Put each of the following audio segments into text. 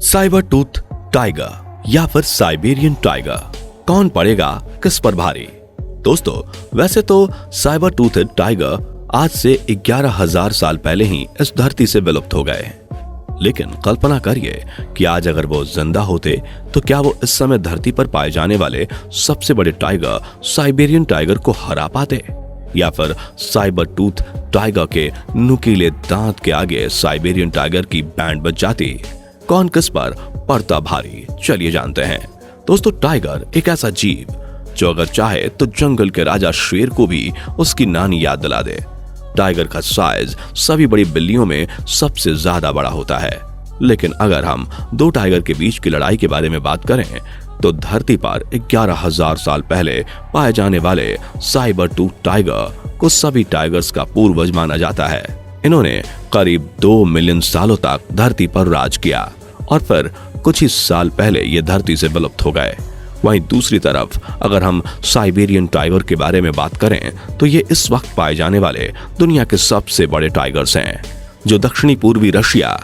Cyber tooth tiger या फिर Siberian tiger, कौन पड़ेगा किस पर भारी। दोस्तों, वैसे तो साइबर टूथ टाइगर आज से 11,000 साल पहले ही इस धरती से विलुप्त हो गए, लेकिन कल्पना करिए कि आज अगर वो जिंदा होते तो क्या वो इस समय धरती पर पाए जाने वाले सबसे बड़े टाइगर साइबेरियन टाइगर को हरा पाते, या फिर साइबर टूथ टाइगर के नुकीले दांत के आगे साइबेरियन टाइगर की बैंड बज जाती। कौन किस पर पड़ता भारी, चलिए जानते हैं। दोस्तों, टाइगर एक ऐसा जीव जो अगर चाहे तो जंगल के राजा शेर को भी उसकी नानी याद दिला दे। टाइगर का साइज सभी बड़ी बिल्लियों में सबसे ज्यादा बड़ा होता है, लेकिन अगर हम दो टाइगर के बीच की लड़ाई के बारे में बात करें तो धरती पर 11,000 साल पहले पाए जाने वाले साइबर टूथ टाइगर को सभी टाइगर्स का पूर्वज माना जाता है। इन्होंने करीब 2 मिलियन सालों तक धरती पर राज किया और फिर कुछ ही साल पहले ये धरती से विलुप्त हो गए। वहीं दूसरी तरफ अगर हम साइबेरियन टाइगर के बारे में बात करें तो ये इस वक्त पाए जाने वाले दुनिया के सबसे बड़े टाइगर्स हैं, जो दक्षिणी पूर्वी रशिया,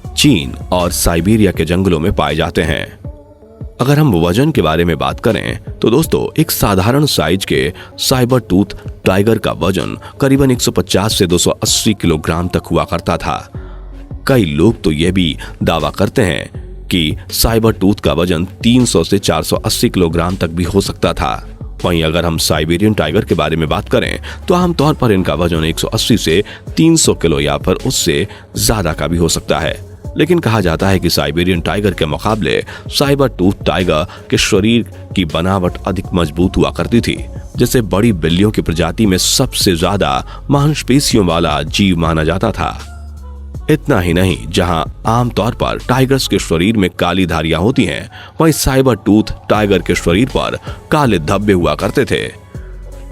चीन और साइबेरिया के जंगलों में पाए जाते हैं। अगर हम वजन के बारे में बात करें तो दोस्तों, एक साधारण साइज के साइबर टूथ टाइगर का वजन करीबन 150 से 280 किलोग्राम तक हुआ करता था। कई लोग तो यह भी दावा करते हैं कि साइबर टूथ का वजन 300 से 480 किलोग्राम तक भी हो सकता था। वहीं अगर हम साइबेरियन टाइगर के बारे में बात करें तो आमतौर पर इनका वजन 180 से 300 किलो या फिर उससे ज्यादा का भी हो सकता है। लेकिन कहा जाता है कि साइबेरियन टाइगर के मुकाबले साइबर टूथ टाइगर के शरीर की बनावट अधिक मजबूत हुआ करती थी, जिसे बड़ी बिल्लियों की प्रजाति में सबसे ज्यादा मांसपेशियों वाला जीव माना जाता था। इतना ही नहीं, जहां आमतौर पर टाइगर्स के शरीर में काली धारियां होती हैं, वहीं साइबर टूथ टाइगर के शरीर पर काले धब्बे हुआ करते थे,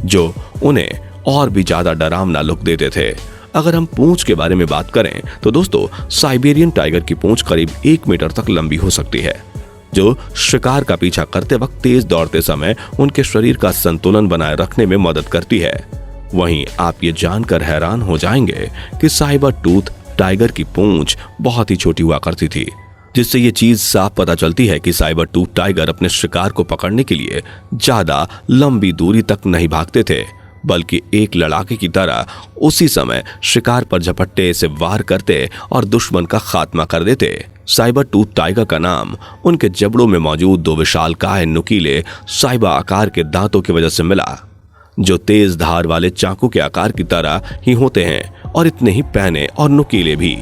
जो उन्हें और भी ज्यादा डरावना लुक देते थे। अगर हम पूंछ के बारे में बात करें तो दोस्तों, साइबेरियन टाइगर की पूंछ करीब 1 मीटर तक लंबी हो सकती है, जो शिकार का पीछा करते वक्त तेज दौड़ते समय उनके शरीर का संतुलन बनाए रखने में मदद करती है। वहीं आप ये जानकर हैरान हो जाएंगे कि साइबर टूथ टाइगर की पूंछ बहुत ही छोटी हुआ करती थी, जिससे ये चीज साफ पता चलती है कि साइबर टूथ टाइगर अपने शिकार को पकड़ने के लिए ज्यादा लंबी दूरी तक नहीं भागते थे, बल्कि एक लड़ाके की तरह उसी समय शिकार पर झपट्टे से वार करते और दुश्मन का खात्मा कर देते। साइबर टूथ टाइगर का नाम उनके जबड़ों में मौजूद 2 विशालकाय नुकीले साइबर आकार के दांतों की वजह से मिला, जो तेज धार वाले चाकू के आकार की तरह ही होते हैं और इतने ही पैने और नुकीले भी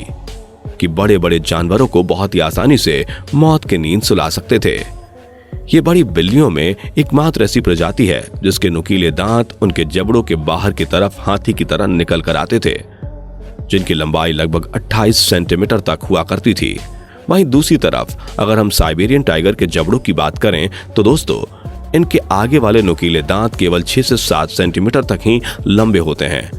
कि बड़े बड़े जानवरों को बहुत ही आसानी से मौत की नींद सुला सकते थे। ये बड़ी बिल्लियों में एकमात्र ऐसी प्रजाति है जिसके नुकीले दांत उनके जबड़ों के बाहर की तरफ हाथी की तरह निकल कर आते थे, जिनकी लंबाई लगभग 28 सेंटीमीटर तक हुआ करती थी। वहीं दूसरी तरफ अगर हम साइबेरियन टाइगर के जबड़ों की बात करें तो दोस्तों, इनके आगे वाले नुकीले दांत केवल 6 से 7 सेंटीमीटर तक ही लंबे होते हैं।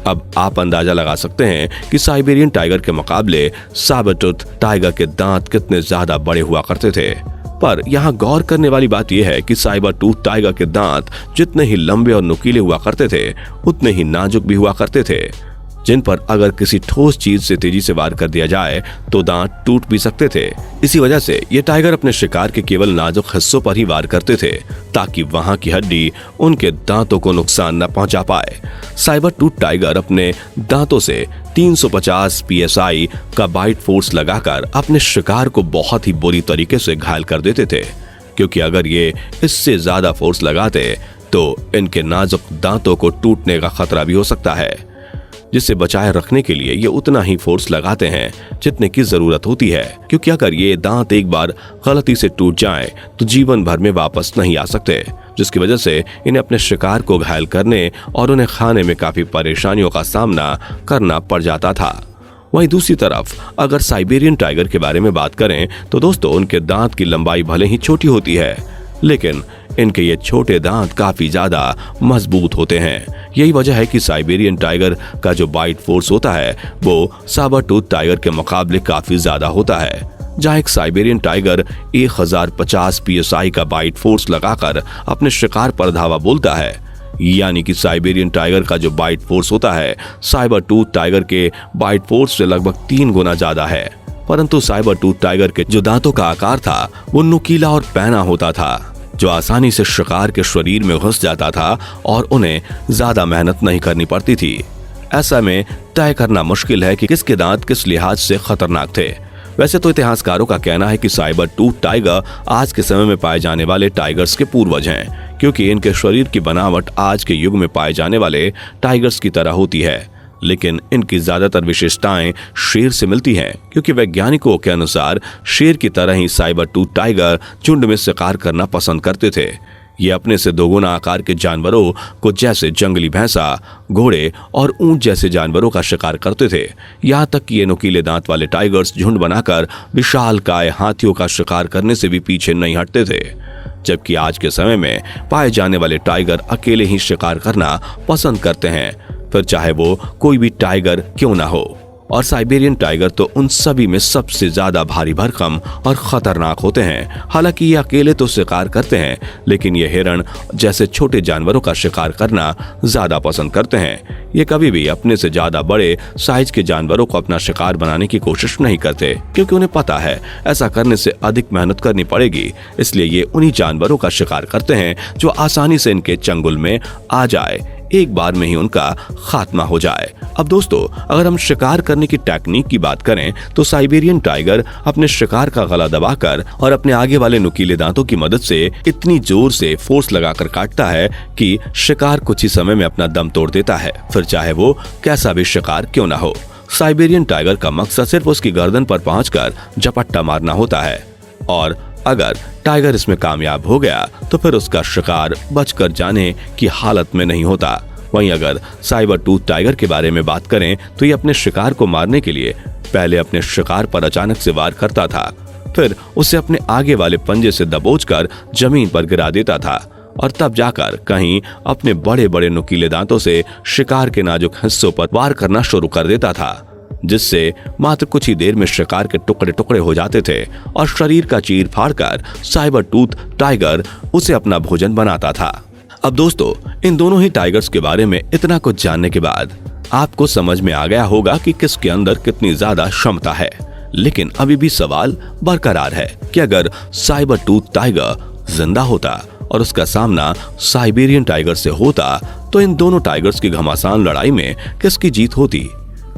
अब आप अंदाजा लगा सकते हैं कि साइबेरियन टाइगर के मुकाबले साइबर टूथ टाइगर के दांत कितने ज्यादा बड़े हुआ करते थे। पर यहाँ गौर करने वाली बात यह है कि साइबर टूथ टाइगर के दांत जितने ही लंबे और नुकीले हुआ करते थे, उतने ही नाजुक भी हुआ करते थे, जिन पर अगर किसी ठोस चीज से तेजी से वार कर दिया जाए तो दांत टूट भी सकते थे। इसी वजह से ये टाइगर अपने शिकार के केवल नाजुक हिस्सों पर ही वार करते थे, ताकि वहां की हड्डी उनके दांतों को नुकसान न पहुंचा पाए। साइबर टूथ टाइगर अपने दांतों से 350 PSI का बाइट फोर्स लगाकर अपने शिकार को बहुत ही बुरी तरीके से घायल कर देते थे, क्योंकि अगर ये इससे ज्यादा फोर्स लगाते तो इनके नाजुक दांतों को टूटने का खतरा भी हो सकता है, जिससे बचाए रखने के लिए ये उतना ही फोर्स लगाते हैं जितने की जरूरत होती है, क्योंकि अगर ये दांत एक बार गलती से टूट जाएं तो जीवन भर में वापस नहीं आ सकते, जिसकी वजह से इन्हें अपने शिकार को घायल करने और उन्हें खाने में काफी परेशानियों का सामना करना पड़ जाता था। वहीं दूसरी तरफ अगर साइबेरियन टाइगर के बारे में बात करें तो दोस्तों, उनके दांत की लंबाई भले ही छोटी होती है, लेकिन इनके ये छोटे दांत काफी ज्यादा मजबूत होते हैं। यही वजह है कि साइबेरियन टाइगर का जो बाइट फोर्स होता है वो साइबर टूथ टाइगर के मुकाबले काफी ज्यादा होता है। जहां एक साइबेरियन टाइगर 1050 PSI का बाइट फोर्स लगाकर अपने शिकार पर धावा बोलता है, यानी कि साइबेरियन टाइगर का जो बाइट फोर्स होता है साइबर टूथ टाइगर के बाइट फोर्स से लगभग 3 गुना ज्यादा है। परंतु साइबर टूथ टाइगर के जो दांतों का आकार था वो नुकीला और पैना होता था, जो आसानी से शिकार के शरीर में घुस जाता था और उन्हें ज्यादा मेहनत नहीं करनी पड़ती थी। ऐसा में तय करना मुश्किल है कि किसके दांत किस लिहाज से खतरनाक थे। वैसे तो इतिहासकारों का कहना है कि साइबर टूथ टाइगर आज के समय में पाए जाने वाले टाइगर्स के पूर्वज हैं, क्योंकि इनके शरीर की बनावट आज के युग में पाए जाने वाले टाइगर्स की तरह होती है, लेकिन इनकी ज्यादातर विशेषताएं शेर से मिलती हैं, क्योंकि वैज्ञानिकों के अनुसार शेर की तरह ही साइबर टूथ टाइगर झुंड में शिकार करना पसंद करते थे। ये अपने से दोगुना आकार के जानवरों को जैसे जंगली भैंसा, घोड़े और ऊंट जैसे जानवरों का शिकार करते थे। यहाँ तक कि ये नुकीले दांत वाले टाइगर्स झुंड बनाकर विशालकाय हाथियों का शिकार करने से भी पीछे नहीं हटते थे, जबकि आज के समय में पाए जाने वाले टाइगर अकेले ही शिकार करना पसंद करते हैं, फिर चाहे वो कोई भी टाइगर क्यों ना हो। और साइबेरियन टाइगर तो उन सभी में सबसे ज्यादा भारी भरकम और खतरनाक होते हैं। हालांकि ये अकेले तो शिकार करते हैं, लेकिन ये हिरण जैसे छोटे जानवरों का शिकार करना ज्यादा पसंद करते हैं। ये कभी भी अपने से ज्यादा बड़े साइज के जानवरों को अपना शिकार बनाने की कोशिश नहीं करते, क्योंकि उन्हें पता है ऐसा करने से अधिक मेहनत करनी पड़ेगी। इसलिए ये उन्हीं जानवरों का शिकार करते हैं जो आसानी से इनके चंगुल में आ जाए, एक बार में ही उनका खात्मा हो जाए। अब दोस्तों, अगर हम शिकार करने की टेक्निक की बात करें तो साइबेरियन टाइगर अपने शिकार का गला दबाकर और अपने आगे वाले नुकीले दांतों की मदद से इतनी जोर से फोर्स लगाकर काटता है कि शिकार कुछ ही समय में अपना दम तोड़ देता है, फिर चाहे वो कैसा भी शिकार क्यों ना हो। साइबेरियन टाइगर का मकसद सिर्फ उसकी गर्दन पर पहुंचकर झपट्टा मारना होता है, और अगर टाइगर इसमें कामयाब हो गया तो फिर उसका शिकार बचकर जाने की हालत में नहीं होता। वहीं अगर साइबर टूथ टाइगर के बारे में बात करें तो ये अपने शिकार को मारने के लिए पहले अपने शिकार पर अचानक से वार करता था, फिर उसे अपने आगे वाले पंजे से दबोचकर जमीन पर गिरा देता था, और तब जाकर कहीं अपने बड़े बड़े नुकीले दांतों से शिकार के नाजुक हिस्सों पर वार करना शुरू कर देता था, जिससे मात्र कुछ ही देर में शिकार के टुकड़े टुकड़े हो जाते थे और शरीर का चीर फाड़ कर साइबर टूथ टाइगर उसे अपना भोजन बनाता था। अब दोस्तों, इन दोनों ही टाइगर्स के बारे में इतना कुछ जानने के बाद आपको समझ में आ गया होगा कि किसके अंदर कितनी ज्यादा क्षमता है, लेकिन अभी भी सवाल बरकरार है कि अगर साइबर टूथ टाइगर जिंदा होता और उसका सामना साइबेरियन टाइगर से होता तो इन दोनों टाइगर्स की घमासान लड़ाई में किसकी जीत होती,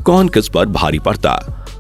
कौन किस पर भारी पड़ता।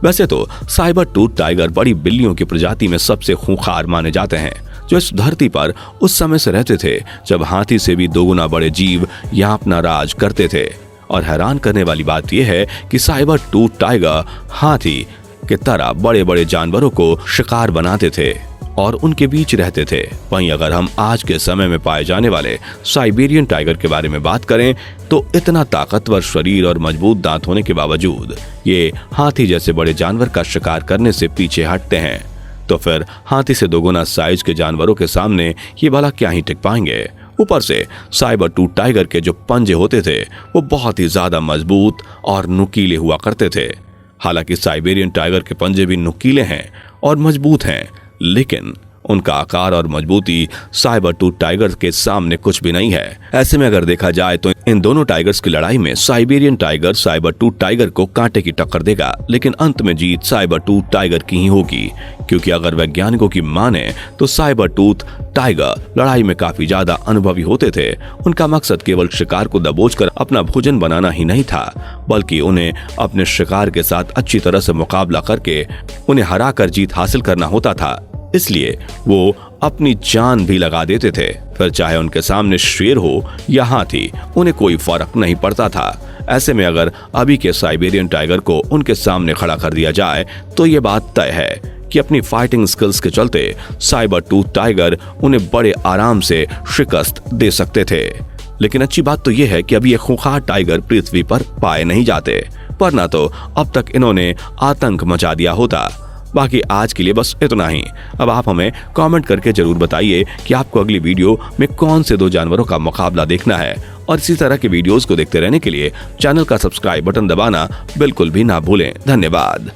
वैसे तो साइबर टूथ टाइगर बड़ी बिल्लियों की प्रजाति में सबसे खूंखार माने जाते हैं, जो इस धरती पर उस समय से रहते थे जब हाथी से भी दोगुना बड़े जीव यहाँ अपना राज करते थे। और हैरान करने वाली बात यह है कि साइबर टूथ टाइगर हाथी के तरह बड़े बड़े जानवरों को शिकार बनाते थे और उनके बीच रहते थे। वहीं अगर हम आज के समय में पाए जाने वाले साइबेरियन टाइगर के बारे में बात करें तो इतना ताकतवर शरीर और मजबूत दांत होने के बावजूद ये हाथी जैसे बड़े जानवर का शिकार करने से पीछे हटते हैं। तो फिर हाथी से दोगुना साइज के जानवरों के सामने ये भला क्या ही टिक पाएंगे। ऊपर से साइबर टूथ टाइगर के जो पंजे होते थे वो बहुत ही ज्यादा मजबूत और नुकीले हुआ करते थे। हालांकि साइबेरियन टाइगर के पंजे भी नुकीले हैं और मजबूत हैं, लेकिन उनका आकार और मजबूती साइबर टूथ टाइगर के सामने कुछ भी नहीं है। ऐसे में अगर देखा जाए तो इन दोनों टाइगर्स की लड़ाई में Siberian tiger cyber tooth tiger को कांटे की टक्कर देगा, लेकिन अंत में जीत साइबर टूथ टाइगर की ही होगी, क्योंकि अगर वैज्ञानिकों की माने तो साइबर टूथ टाइगर लड़ाई में काफी ज्यादा अनुभवी होते थे। उनका मकसद केवल शिकार को दबोचकर अपना भोजन बनाना ही नहीं था, बल्कि उन्हें अपने शिकार के साथ अच्छी तरह से मुकाबला करके उन्हें हराकर जीत हासिल करना होता था। इसलिए वो अपनी जान भी लगा देते थे, फिर चाहे उनके सामने शेर हो या हाथी, उन्हें कोई फर्क नहीं पड़ता था। ऐसे में अगर अभी के साइबेरियन टाइगर को उनके सामने खड़ा कर दिया जाए तो ये बात तय है कि अपनी फाइटिंग स्किल्स के चलते साइबर टूथ टाइगर उन्हें बड़े आराम से शिकस्त दे सकते थे। लेकिन अच्छी बात तो यह है कि अभी ये खूंखार टाइगर पृथ्वी पर पाए नहीं जाते, वरना तो अब तक इन्होंने आतंक मचा दिया होता। बाकी आज के लिए बस इतना ही। अब आप हमें कमेंट करके जरूर बताइए कि आपको अगली वीडियो में कौन से दो जानवरों का मुकाबला देखना है, और इसी तरह के वीडियोस को देखते रहने के लिए चैनल का सब्सक्राइब बटन दबाना बिल्कुल भी ना भूलें। धन्यवाद।